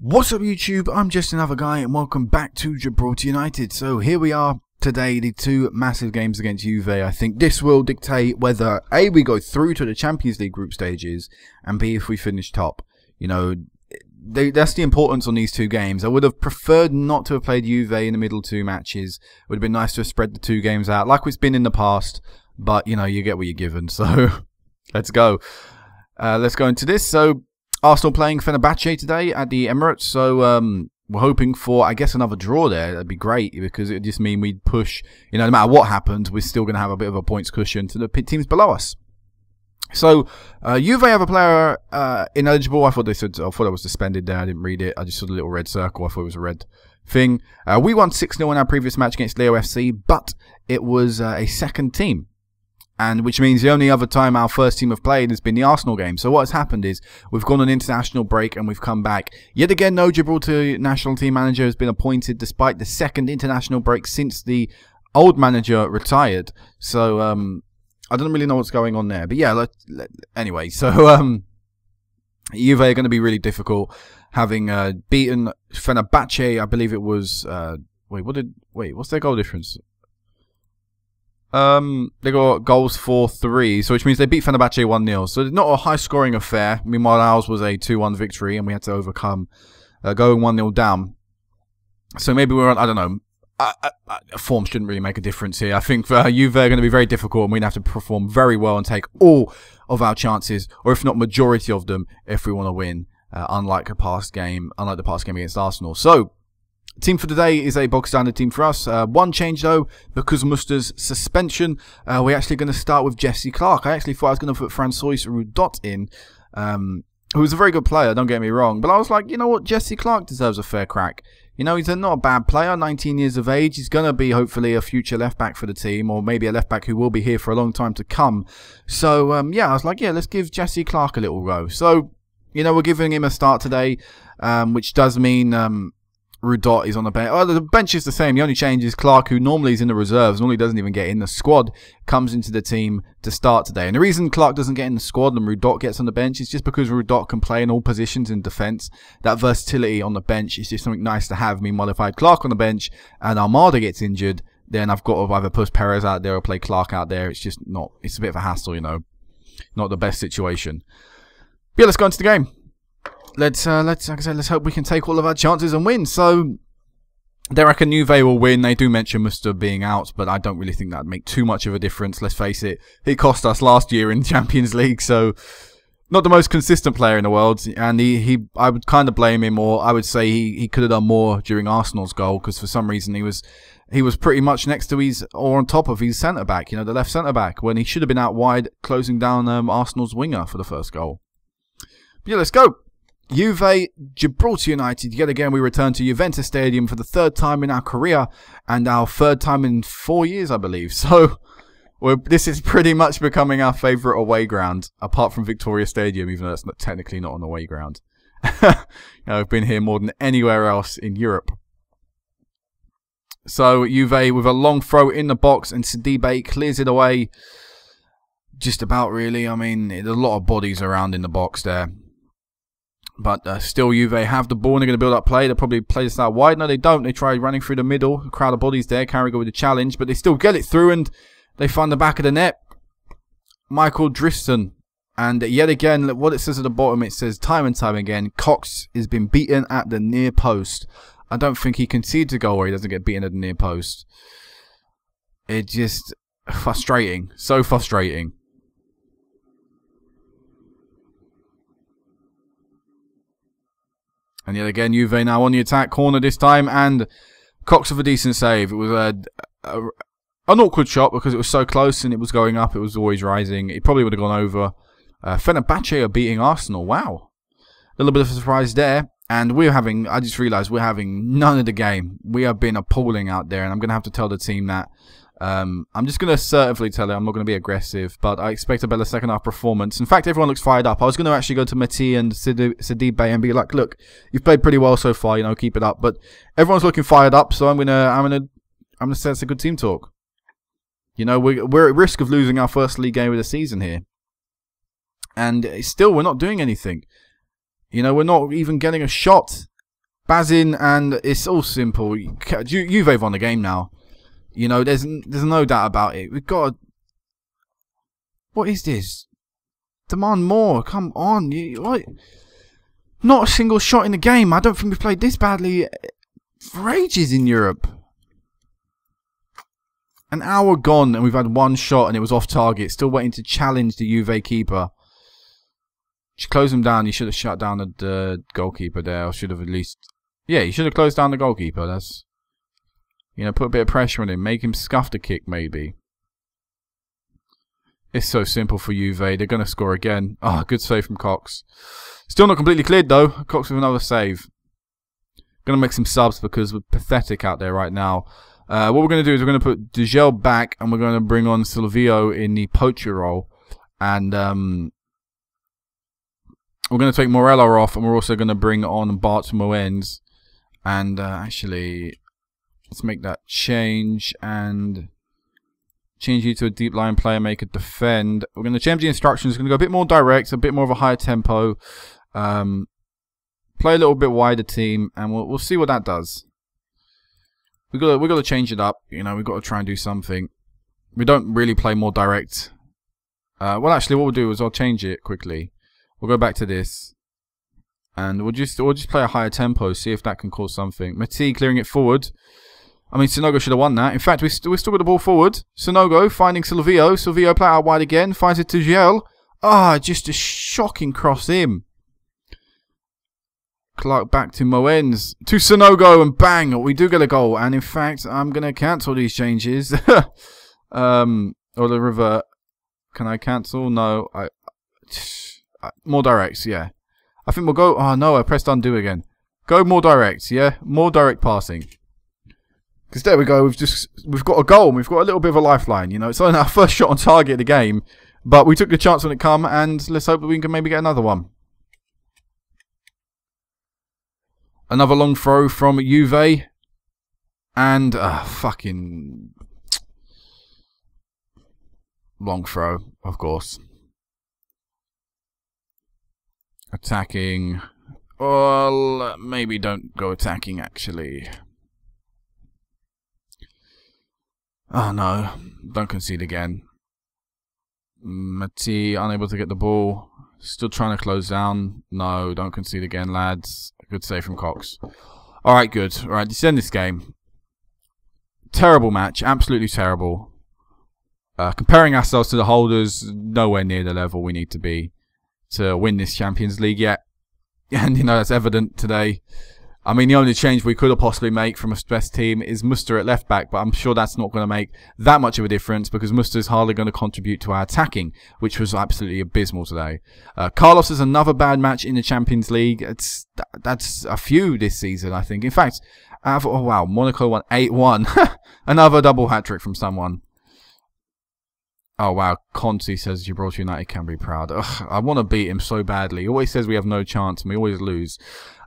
What's up YouTube, I'm just another guy and welcome back to Gibraltar United. So here we are today, the two massive games against Juve. I think this will dictate whether A, we go through to the Champions League group stages, and B, if we finish top. You know, that's the importance on these two games. I would have preferred not to have played Juve in the middle two matches. It would have been nice to have spread the two games out like it's been in the past, but you know, you get what you're given. So let's go. Let's go into this. So Arsenal playing Fenerbahce today at the Emirates, so we're hoping for, I guess, another draw there. That'd be great because it would just mean we'd push, you know, no matter what happens, we're still going to have a bit of a points cushion to the teams below us. So, Juve have a player ineligible. I thought I thought I was suspended there. I didn't read it. I just saw the little red circle. I thought it was a red thing. We won 6-0 in our previous match against Leo FC, but it was a second team. And which means the only other time our first team have played has been the Arsenal game. So what has happened is we've gone on international break and we've come back. Yet again, no Gibraltar national team manager has been appointed despite the second international break since the old manager retired. So I don't really know what's going on there. But yeah, anyway, so Juve are going to be really difficult, having beaten Fenerbahce. I believe it was what's their goal difference? They got goals 4-3, so which means they beat Fenerbahce 1-0. So it's not a high-scoring affair. Meanwhile, ours was a 2-1 victory, and we had to overcome going 1-0 down. So maybe we're on, I don't know. Form shouldn't really make a difference here. I think for Juve are going to be very difficult, and we're going to have to perform very well and take all of our chances, or if not majority of them, if we want to win. Unlike the past game against Arsenal. So team for today is a box standard team for us. One change though, because of Muster's suspension, we're actually going to start with Jesse Clark. I actually thought I was going to put Francois Rudot in, who was a very good player, don't get me wrong. But I was like, you know what, Jesse Clark deserves a fair crack. You know, he's not a bad player, 19 years of age. He's going to be hopefully a future left-back for the team, or maybe a left-back who will be here for a long time to come. So, yeah, I was like, yeah, let's give Jesse Clark a little go. So, you know, we're giving him a start today, which does mean Rudot is on the bench. Oh, the bench is the same. The only change is Clark, who normally is in the reserves, normally doesn't even get in the squad, comes into the team to start today. And the reason Clark doesn't get in the squad and Rudot gets on the bench is just because Rudot can play in all positions in defence. That versatility on the bench is just something nice to have. Meanwhile, if I had Clark on the bench and Armada gets injured, then I've got to either push Perez out there or play Clark out there. It's just not, it's a bit of a hassle, you know. Not the best situation. But yeah, let's go into the game. Let's like I said, let's hope we can take all of our chances and win. So they reckon Juve will win. They do mention Muster being out, but I don't really think that'd make too much of a difference. Let's face it, he cost us last year in Champions League, so not the most consistent player in the world. And I would kind of blame him, or I would say he could have done more during Arsenal's goal, because for some reason he was pretty much next to his, or on top of his centre back, you know, the left centre back, when he should have been out wide closing down Arsenal's winger for the first goal. But yeah, let's go. Juve, Gibraltar United. Yet again, we return to Juventus Stadium for the third time in our career and our third time in 4 years, I believe. So this is pretty much becoming our favourite away ground, apart from Victoria Stadium, even though it's not technically not an away ground. You know, I've been here more than anywhere else in Europe. So Juve with a long throw in the box, and Sidibe clears it away. Just about, really. I mean, there's a lot of bodies around in the box there. But still, Juve have the ball and they're going to build up play. They'll probably play this out wide. No, they don't. They try running through the middle. A crowd of bodies there. Carragher with the challenge. But they still get it through and they find the back of the net. Michael Driston. And yet again, what it says at the bottom, it says time and time again, Cox has been beaten at the near post. I don't think he concedes a goal where he doesn't get beaten at the near post. It's just frustrating. So frustrating. And yet again, Juve now on the attack, corner this time, and Cox with a decent save. It was an awkward shot because it was so close and it was going up. It was always rising. It probably would have gone over. Fenerbahce are beating Arsenal. Wow. A little bit of a surprise there. And we're having, I just realised we're having none of the game. We have been appalling out there, and I'm going to have to tell the team that. I'm just going to assertively tell it. I'm not going to be aggressive, but I expect a better second half performance. In fact, everyone looks fired up. I was going to actually go to Mati and Sidibe and be like, look, you've played pretty well so far, you know, keep it up. But everyone's looking fired up, so I'm gonna say it's a good team talk. You know, we're at risk of losing our first league game of the season here, and still we're not doing anything. You know, we're not even getting a shot Bazin, and it's all simple. Juve won the game now. You know, there's no doubt about it. We've got. What is this? Demand more. Come on. What? Not a single shot in the game. I don't think we've played this badly for ages in Europe. An hour gone and we've had one shot and it was off target. Still waiting to challenge the Juve keeper. Should close him down. You should have shut down the goalkeeper there. Or should have at least... Yeah, you should have closed down the goalkeeper. That's... You know, put a bit of pressure on him. Make him scuff the kick, maybe. It's so simple for Juve. They're going to score again. Oh, good save from Cox. Still not completely cleared, though. Cox with another save. Going to make some subs because we're pathetic out there right now. What we're going to do is we're going to put Degel back and we're going to bring on Silvio in the poacher role. And we're going to take Morella off and we're also going to bring on Bart Moens. And actually, let's make that change and change you to a deep line player, make it defend. We're going to change the instructions. We're going to go a bit more direct, a bit more of a higher tempo. Play a little bit wider team, and we'll see what that does. We got to change it up. You know, we've got to try and do something. We don't really play more direct. Well, actually, what we'll do is I'll change it quickly. We'll go back to this, and we'll just play a higher tempo. See if that can cause something. Mati clearing it forward. I mean, Sonogo should have won that. In fact, we're still got the ball forward. Sonogo finding Silvio. Silvio play out wide again. Finds it to Giel. Ah, just a shocking cross in. Clark back to Moens. To Sonogo and bang. We do get a goal. And in fact, I'm going to cancel these changes. Or the revert. Can I cancel? No. More directs, yeah. I think we'll go... Oh, no, I pressed undo again. Go more directs, yeah? More direct passing. Because there we go, we've got a goal and we've got a little bit of a lifeline, you know. It's only our first shot on target of the game, but we took the chance when it come, and let's hope that we can maybe get another one. Another long throw from Juve, and fucking long throw, of course. Attacking. Well, maybe don't go attacking actually. Oh no, don't concede again. Mati unable to get the ball. Still trying to close down. No, don't concede again, lads. Good save from Cox. Alright, good. Alright, let's end this game. Terrible match, absolutely terrible. Comparing ourselves to the holders, nowhere near the level we need to be to win this Champions League yet. And you know, that's evident today. I mean, the only change we could have possibly make from a stressed team is Muster at left back, but I'm sure that's not going to make that much of a difference because Muster is hardly going to contribute to our attacking, which was absolutely abysmal today. Carlos is another bad match in the Champions League. That's a few this season, I think. In fact, oh wow, Monaco won 8-1. Another double hat-trick from someone. Oh wow, Conti says Gibraltar United can be proud. Ugh, I want to beat him so badly. He always says we have no chance and we always lose.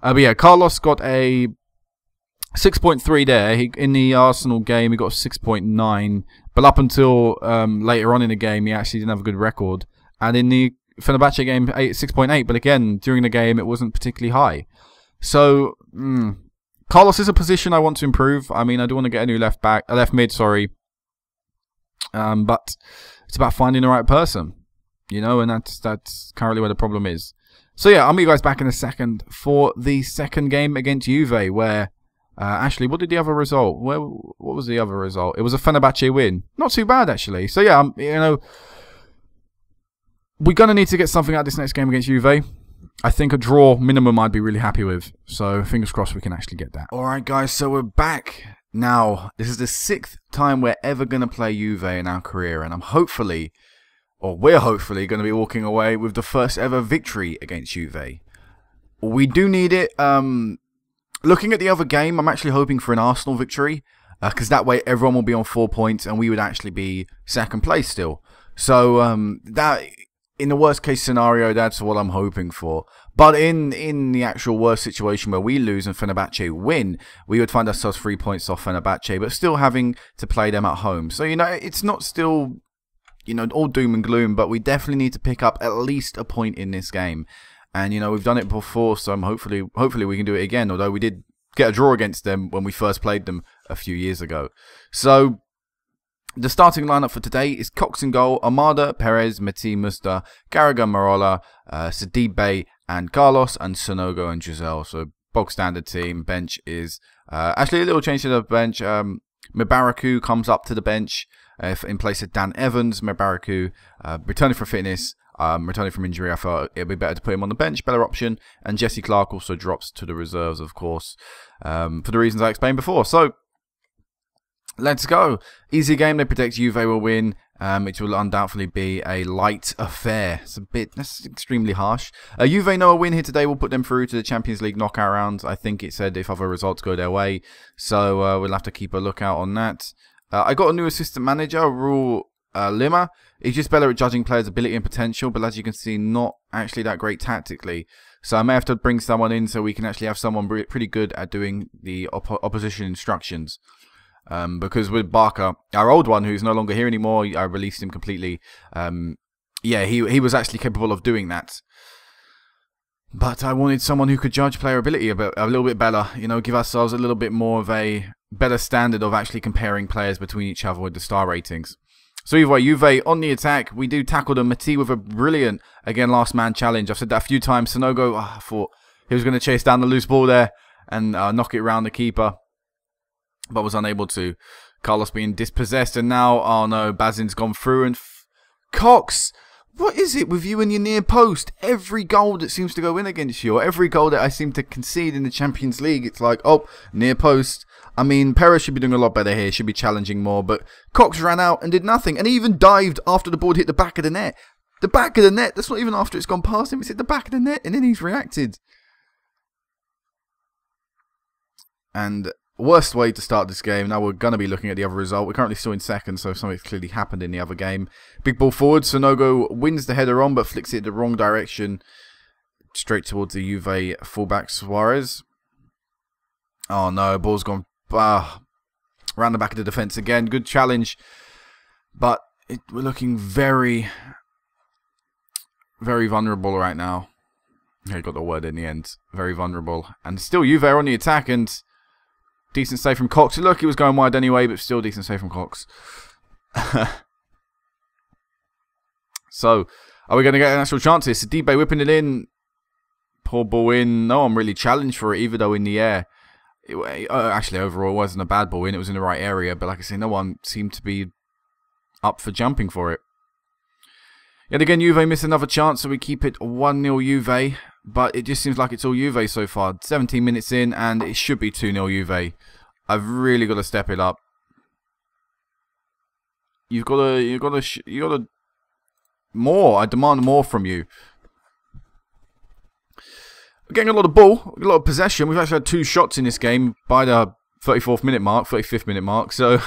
But yeah, Carlos got a 6.3 there. In the Arsenal game, he got a 6.9. But up until later on in the game, he actually didn't have a good record. And in the Fenerbahce game, 6.8. But again, during the game, it wasn't particularly high. So, Carlos is a position I want to improve. I mean, I do want to get a new left mid, sorry. But it's about finding the right person, you know, and that's currently where the problem is. So yeah, I'll meet you guys back in a second for the second game against Juve, where actually, what did the other result? What was the other result? It was a Fenerbahce win. Not too bad actually. So yeah, you know, we're gonna need to get something out of this next game against Juve. I think a draw minimum I'd be really happy with. So fingers crossed we can actually get that. All right, guys. So we're back. Now, this is the 6th time we're ever going to play Juve in our career, and we're hopefully going to be walking away with the first ever victory against Juve. We do need it. Looking at the other game, I'm actually hoping for an Arsenal victory, because that way everyone will be on 4 points, and we would actually be second place still. So, that... in the worst case scenario, that's what I'm hoping for. But in the actual worst situation where we lose and Fenerbahce win, we would find ourselves 3 points off Fenerbahce, but still having to play them at home. So, you know, it's not still, you know, all doom and gloom, but we definitely need to pick up at least a point in this game. And, you know, we've done it before, so hopefully we can do it again. Although we did get a draw against them when we first played them a few years ago. So the starting lineup for today is Cox in goal, Amada, Perez, Meti, Musta, Carragher, Marola, Sidibe, and Carlos, and Sonogo and Giselle. So bog standard team. Bench is actually a little change to the bench. Mubaraku comes up to the bench in place of Dan Evans. Mubaraku returning from fitness, returning from injury. I thought it would be better to put him on the bench, better option. And Jesse Clark also drops to the reserves, of course, for the reasons I explained before. So let's go. Easy game. They predict Juve will win. It will undoubtedly be a light affair. That's extremely harsh. Juve know a win here today will put them through to the Champions League knockout rounds. I think it said if other results go their way. So we'll have to keep a lookout on that. I got a new assistant manager, Raul Lima. He's just better at judging players' ability and potential, but as you can see, not actually that great tactically. So I may have to bring someone in so we can actually have someone pretty good at doing the opposition instructions. Because with Barker, our old one, who's no longer here anymore, I released him completely. Yeah, he was actually capable of doing that. But I wanted someone who could judge player ability a little bit better. You know, give ourselves a little bit more of a better standard of actually comparing players between each other with the star ratings. So either way, Juve on the attack. We do tackle them. Mati with a brilliant, again, last man challenge. I've said that a few times. Sonogo, I thought he was going to chase down the loose ball there and knock it around the keeper, but was unable to. Carlos being dispossessed, and now, oh no, Bazin's gone through, and Cox, what is it with you and your near post? Every goal that seems to go in against you, or every goal that I seem to concede in the Champions League, it's like, oh, near post. I mean, Perez should be doing a lot better here, should be challenging more, but Cox ran out and did nothing, and he even dived after the ball hit the back of the net. The back of the net, that's not even after it's gone past him, it's hit the back of the net, and then he's reacted. And worst way to start this game. Now we're going to be looking at the other result. We're currently still in second, so something's clearly happened in the other game. Big ball forward. Sonogo wins the header on, but flicks it the wrong direction. Straight towards the Juve fullback Suarez. Oh no, ball's gone around the back of the defence again. Good challenge. But we're looking very, very vulnerable right now. Yeah, got the word in the end. Very vulnerable. And still Juve are on the attack, and decent save from Cox. Look, he was going wide anyway, but still decent save from Cox. So, are we going to get an actual chance here? Sidibe whipping it in. Poor ball in. No one really challenged for it, even though in the air. Actually, overall, it wasn't a bad ball in. It was in the right area. But like I say, no one seemed to be up for jumping for it. Yet again, Juve miss another chance, so we keep it 1-0 Juve. But it just seems like it's all Juve so far. 17 minutes in, and it should be 2-0 Juve. I've really got to step it up. You've got to more. I demand more from you. We're getting a lot of ball, a lot of possession. We've actually had 2 shots in this game by the 34th minute mark, 35th minute mark. So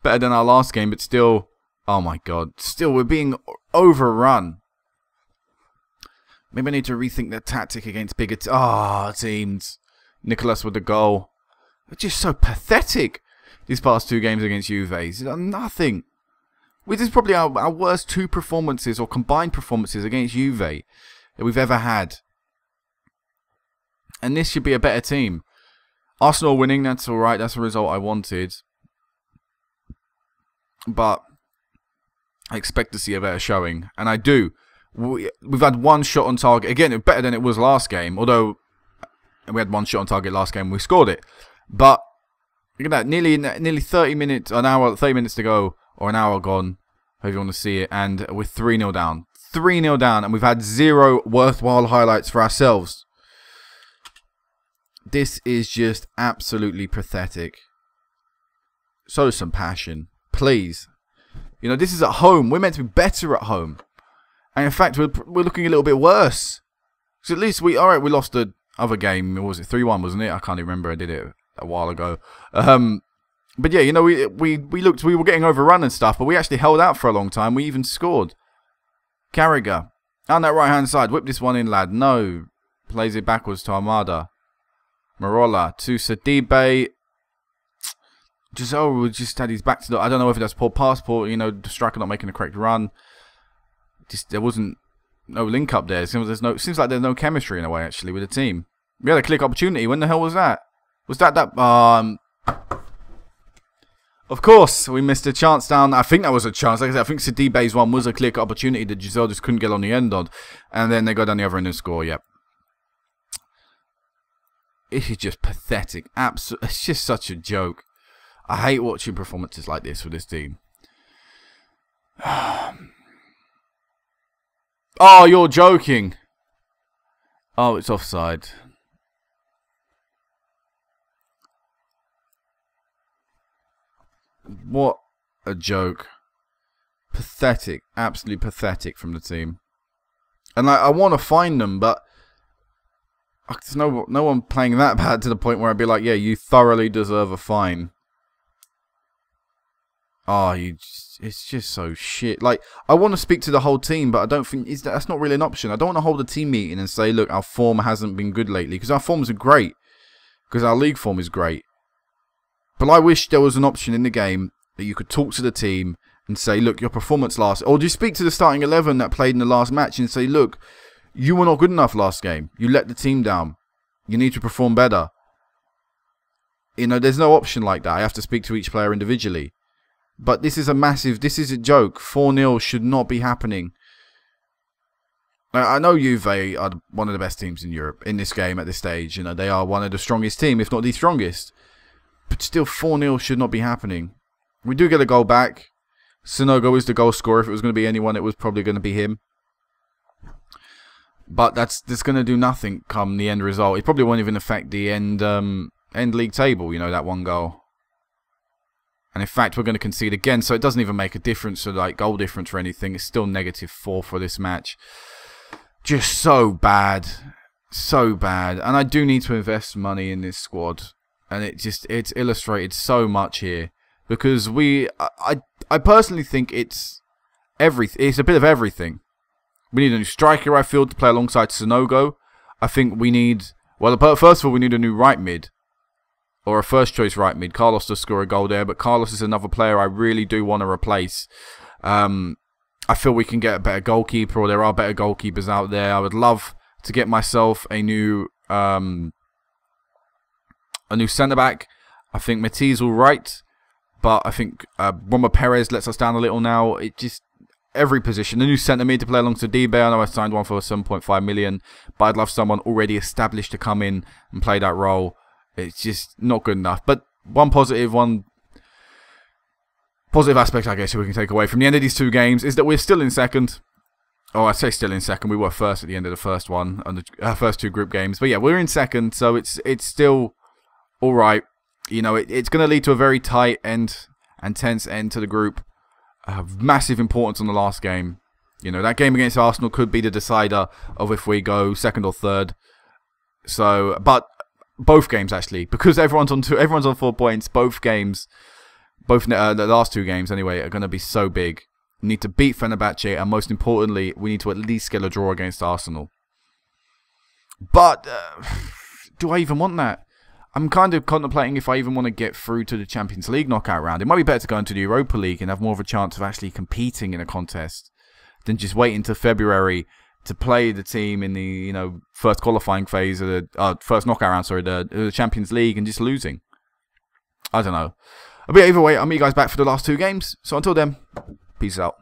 better than our last game, but still, oh my god, still we're being overrun. Maybe I need to rethink the tactic against bigger teams. Nicholas with the goal. They're just so pathetic. These past 2 games against Juve. He's done nothing. This is probably our worst 2 performances or combined performances against Juve that we've ever had. And this should be a better team. Arsenal winning, that's alright. That's the result I wanted. But I expect to see a better showing. And I do. We've had 1 shot on target. Again, better than it was last game. Although we had 1 shot on target last game, we scored it. But look at that, nearly 30 minutes, 30 minutes to go, or an hour gone, however you want to see it, and we're 3-0 down. 3-0 down, and we've had 0 worthwhile highlights for ourselves. This is just absolutely pathetic. Show some passion, please. You know, this is at home. We're meant to be better at home. And in fact, we're looking a little bit worse. So at least we lost the other game. What was it, 3-1, wasn't it? I can't even remember. I did it a while ago. But yeah, you know, we were getting overrun and stuff, but we actually held out for a long time. We even scored. Carragher on that right hand side, whip this one in, lad. No, plays it backwards to Armada. Marola to Sidibe. Giselle just had his back to the. I don't know if that's poor passport. You know, the striker not making the correct run. Just there wasn't no link up there. Seems like there's no chemistry in a way actually with the team. We had a click opportunity. When the hell was that? Was that... Of course, we missed a chance down. I think that was a chance. Like I said, I think Sidibe's one was a clear opportunity that Giselle just couldn't get on the end on. And then they go down the other end and score, yep. It is just pathetic. It's just such a joke. I hate watching performances like this with this team. Oh, you're joking. Oh, it's offside. What a joke. Pathetic. Absolutely pathetic from the team. And I want to find them, but there's no one playing that bad to the point where I'd be like, yeah, you thoroughly deserve a fine. Oh, it's just so shit. Like, I want to speak to the whole team, but I don't think that's not really an option. I don't want to hold a team meeting and say, look, our form hasn't been good lately, because our forms are great, because our league form is great. But I wish there was an option in the game that you could talk to the team and say, look, your performance last... Or just speak to the starting 11 that played in the last match and say, look, you were not good enough last game. You let the team down. You need to perform better. You know, there's no option like that. I have to speak to each player individually. But this is a massive... This is a joke. 4-0 should not be happening. I know Juve are one of the best teams in Europe in this game at this stage. You know, they are one of the strongest teams, if not the strongest. But still, 4-0 should not be happening. We do get a goal back. Sonogo is the goal scorer. If it was going to be anyone, it was probably going to be him. But that's going to do nothing come the end result. It probably won't even affect the end league table, you know, that one goal. And in fact, we're going to concede again, so it doesn't even make a difference, or like goal difference or anything. It's still -4 for this match. Just so bad. So bad. And I do need to invest money in this squad. And it's illustrated so much here, because I personally think it's a bit of everything. We need a new striker, I feel, to play alongside Sonogo. I think we need, well, first of all, we need a new right mid, or a first choice right mid. Carlos does score a goal there, but Carlos is another player I really do want to replace. I feel we can get a better goalkeeper, or there are better goalkeepers out there. I would love to get myself a new centre-back. I think Matisse all right, but I think Roma Perez lets us down a little now. It just, every position. A new centre-mid to play alongside Sidibe. I know I signed one for 7.5 million, but I'd love someone already established to come in and play that role. It's just not good enough. But one positive aspect, I guess, we can take away from the end of these two games is that we're still in second. Oh, I say still in second. We were first at the end of the first one, on the first two group games. But yeah, we're in second, so it's still all right. You know, it's going to lead to a very tight and tense end to the group. Massive importance on the last game. You know, that game against Arsenal could be the decider of if we go second or third. So, but both games actually, because everyone's on 4 points. Both games, the last two games anyway, are going to be so big. We need to beat Fenerbahce, and most importantly, we need to at least get a draw against Arsenal. But do I even want that? I'm kind of contemplating if I even want to get through to the Champions League knockout round. It might be better to go into the Europa League and have more of a chance of actually competing in a contest than just wait until February to play the team in the first qualifying phase of the first knockout round, sorry, the Champions League, and just losing. I don't know. But either way, I'll meet you guys back for the last two games. So until then, peace out.